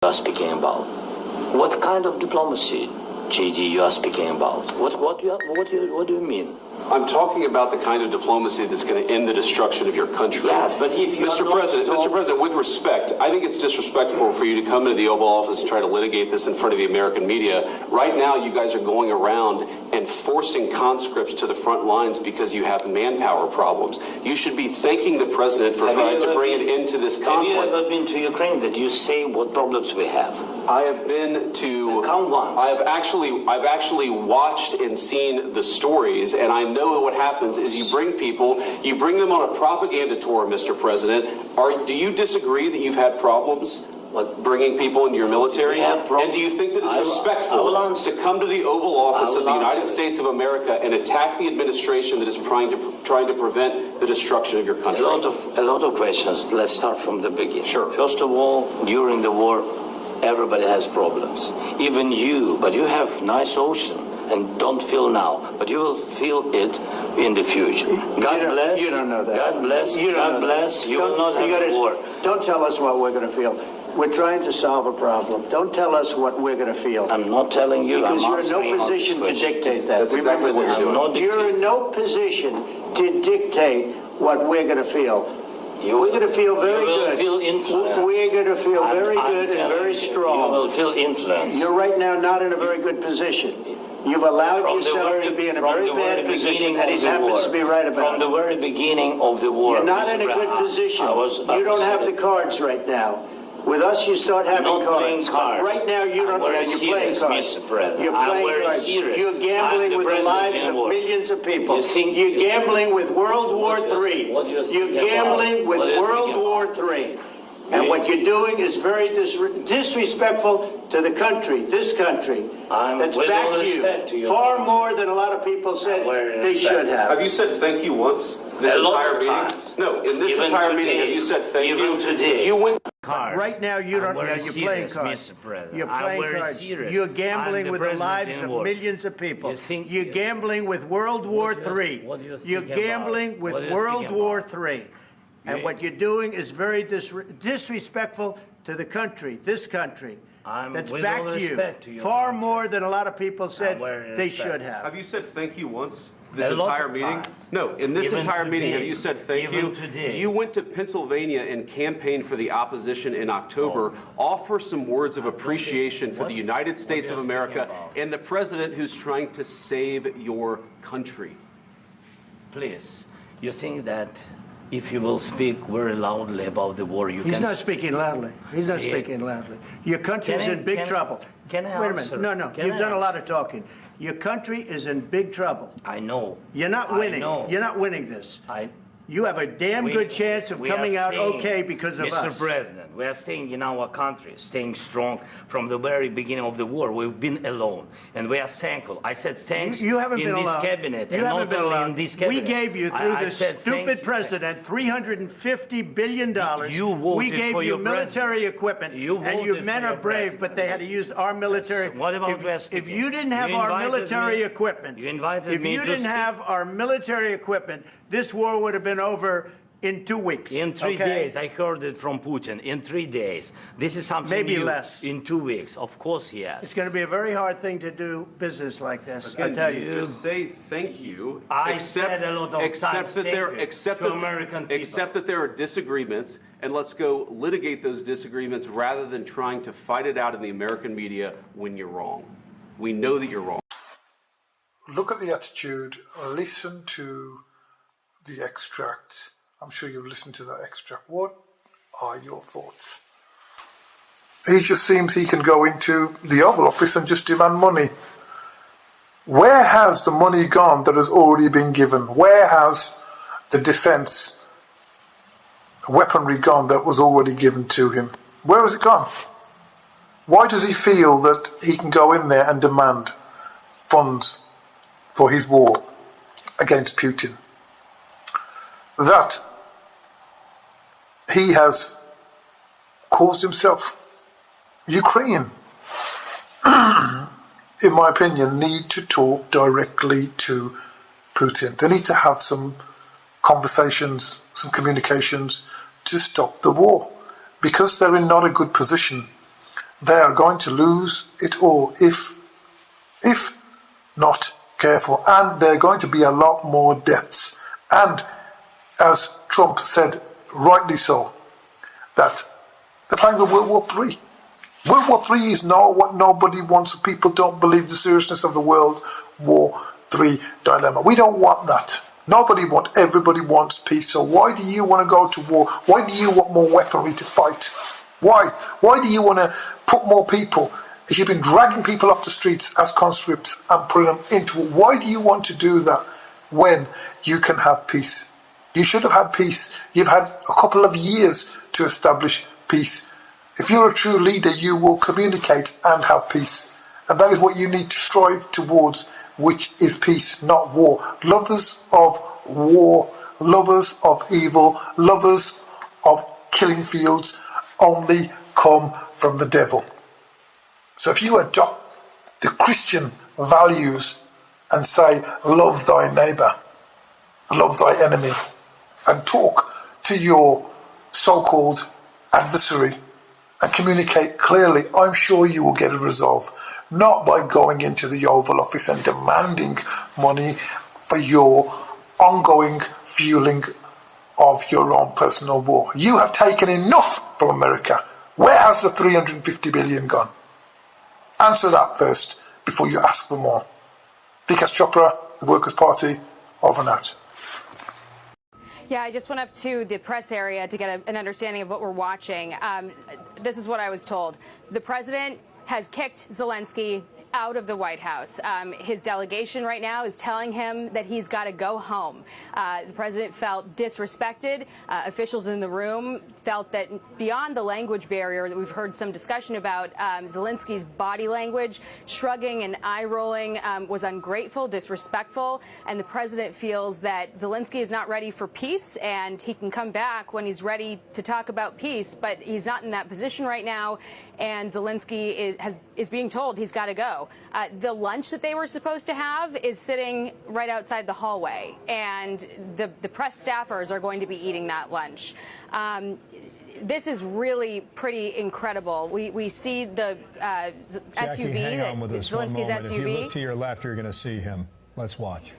are speaking about? What kind of diplomacy, JD, you are speaking about? What do you mean? I'm talking about the kind of diplomacy that's going to end the destruction of your country. Yes, but if you Mr. President, with respect, I think it's disrespectful for you to come into the Oval Office and try to litigate this in front of the American media. Right now, you guys are going around and forcing conscripts to the front lines because you have manpower problems. You should be thanking the President for trying to bring an end to this conflict. Have you ever been to Ukraine? Did you say what problems we have? I have been to. Count once. I've actually watched and seen the stories, and I know what happens is you bring them on a propaganda tour, Mr. President. Do you disagree that you've had problems bringing people into your military? And do you think that it's respectful to come to the Oval Office of the United States of America and attack the administration that is trying to prevent the destruction of your country? A lot of questions. Let's start from the beginning. Sure. First of all, during the war, everybody has problems. Even you, but you have nice ocean. And don't feel now, but you will feel it in the future. God bless. You don't know that. God bless. God bless. You will not have a war. Don't tell us what we're going to feel. We're trying to solve a problem. Don't tell us what we're going to feel. I'm not telling you. Because you're in no position to dictate that. That's exactly what you're doing. You're in no position to dictate what we're going to feel. We're going to feel very good. You will feel influence. We're going to feel very good and very strong. You will feel influence. You're right now not in a very good position. You've allowed yourself to be in a very bad position, and he happens to be right about it. From the very beginning of the war. You're not in a good position. You don't have the cards right now. With us, you start having cards. Right now, you're playing cards. You're playing cards. You're gambling with the lives of millions of people. You're gambling with World War III. You're gambling with World War III. And what you're doing is very disrespectful to the country, this country, that's backed you far more than a lot of people said they should have. Have you said thank you once this entire meeting? No, in this entire meeting, have you said thank you? Even today. You went. Right now, you don't. You're playing cards. You're playing cards. You're gambling with the lives of millions of people. You're gambling with World War III. You're gambling with World War III. And what you're doing is very disrespectful to the country, this country, that's backed you far more than a lot of people said they should have. Have you said thank you once this entire meeting? No, in this entire meeting, have you said thank you? You went to Pennsylvania and campaigned for the opposition in October. Offer some words of appreciation for the United States of America and the president who's trying to save your country. Please, you think that if you will speak very loudly about the war, you can... He's not speaking loudly. He's not speaking loudly. Your country's in big trouble. Can I answer? Wait a minute. No. You've done a lot of talking. Your country is in big trouble. I know. You're not winning. You're not winning this. You have a damn good chance of coming out okay because of us. Mr. President, we are staying in our country, staying strong from the very beginning of the war. We've been alone, and we are thankful. I said thanks you haven't in been this alone. cabinet, you and haven't not been only alone. in this cabinet. We gave you, through this stupid president, $350 billion. You voted we gave for you your military equipment, and your men are brave, but they had to use our military. What about if you didn't have our military equipment, this war would have been over in 2 weeks. In 3 days. I heard it from Putin. In 3 days. This is something maybe new. Less. In 2 weeks. Of course, yes. It's going to be a very hard thing to do business like this. I tell you. Just say thank you. I said a lot of accept that there are disagreements, and let's go litigate those disagreements rather than trying to fight it out in the American media when you're wrong. We know that you're wrong. Look at the attitude. Listen to the extract. I'm sure you've listened to that extract. What are your thoughts? He just seems he can go into the Oval Office and just demand money. Where has the money gone that has already been given? Where has the defence weaponry gone that was already given to him? Where has it gone? Why does he feel that he can go in there and demand funds for his war against Putin? That he has caused himself. Ukraine, in my opinion, need to talk directly to Putin. They need to have some conversations, some communications to stop the war, because they're in not a good position. they are going to lose it all if not careful. And there are going to be a lot more deaths. And as Trump said, rightly so, that they're playing with World War III. World War III is not what nobody wants. People don't believe the seriousness of the World War III dilemma. We don't want that. Nobody wants, everybody wants peace. So why do you want to go to war? Why do you want more weaponry to fight? Why? Why do you want to put more people? If you've been dragging people off the streets as conscripts and putting them into war, why do you want to do that when you can have peace? You should have had peace. You've had a couple of years to establish peace. If you're a true leader, you will communicate and have peace. And that is what you need to strive towards, which is peace, not war. Lovers of war, lovers of evil, lovers of killing fields only come from the devil. So if you adopt the Christian values and say, love thy neighbour, love thy enemy, and talk to your so-called adversary and communicate clearly, I'm sure you will get a resolve. Not by going into the Oval Office and demanding money for your ongoing fueling of your own personal war. You have taken enough from America. Where has the 350 billion gone? Answer that first before you ask for more. Vikas Chopra, the Workers' Party, over and out. Yeah, I just went up to the press area to get an understanding of what we're watching. This is what I was told. The president has kicked Zelensky out of the White House. His delegation right now is telling him that he's got to go home. The president felt disrespected. Officials in the room felt that beyond the language barrier that we've heard some discussion about, Zelensky's body language, shrugging and eye-rolling, was ungrateful, disrespectful, and the president feels that Zelensky is not ready for peace, and he can come back when he's ready to talk about peace, but he's not in that position right now, and Zelensky is being told he's got to go. The lunch that they were supposed to have is sitting right outside the hallway, and the press staffers are going to be eating that lunch. This is really pretty incredible. We see the Jackie, SUV, hang on with us Zelensky's one moment. SUV. If you look to your left, you're going to see him. Let's watch.